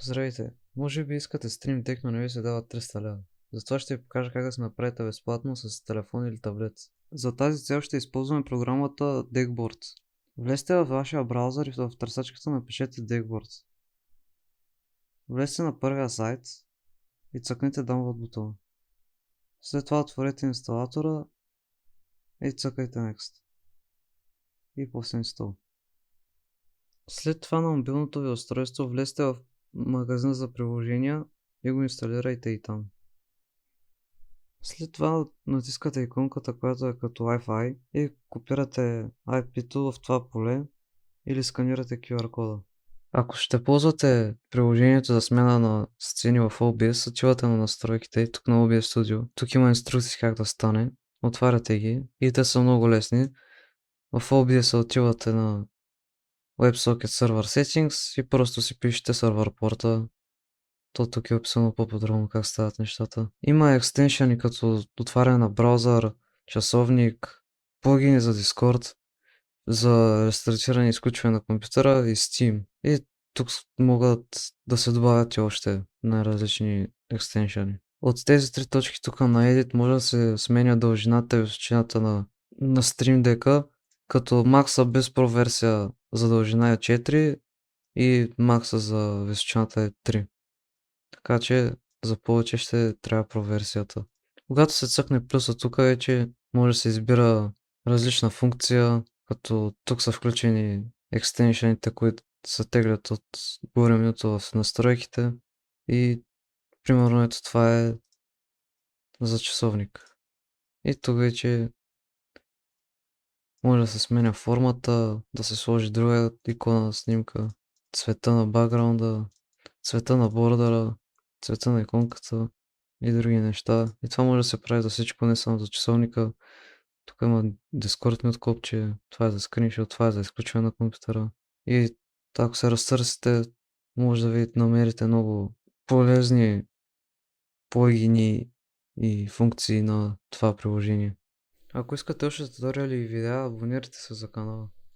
Здравейте! Може би искате Stream Deck, но не ви се дават 300 лева. Затова ще ви покажа как да се направите безплатно с телефон или таблет. За тази цел ще използваме програмата Deckboard. Влезте във вашия браузър и в търсачката напишете Deckboard. Влезте на първия сайт и цъкнете Download бутона. След това отворете инсталатора и цъкайте Next. И после Install. След това на мобилното ви устройство влезте в магазина за приложения и го инсталирайте и там. След това натискате иконката, която е като Wi-Fi и копирате IP-то в това поле или сканирате QR кода. Ако ще ползвате приложението за смяна на сцени в OBS, отивате на настройките и тук на OBS Studio. Тук има инструкции как да стане. Отваряте ги и те са много лесни. В OBS отивате на WebSocket Server Settings и просто си пишете сервер порта. То тук е описано по-подробно как стават нещата. Има екстеншъни като отваряне на браузър, часовник, плагини за Discord, за рестартиране и изключване на компютъра и Steam. И тук могат да се добавят и още най-различни екстеншъни. От тези три точки тук на Edit може да се сменя дължината и височината на Stream Deck, като макса без Pro версия за дължина е 4 и макса за височината е 3. Така че за повече ще трябва проверсията. Когато се цъкне плюса тук вече може да се избира различна функция, като тук са включени екстеншените, които се теглят от горе менюто в настройките и примерно ето това е за часовник. И тук вече може да се сменя формата, да се сложи друга икона на снимка, цвета на бакграунда, цвета на бордъра, цвета на иконката и други неща. И това може да се прави за всичко, не само за часовника. Тук има Discord мют копче, това е за скриншот, това е за изключване на компютъра. И ако се разтърсите, може да ви намерите много полезни плагини и функции на това приложение. Ако искате още туториали и видеа, абонирайте се за канала.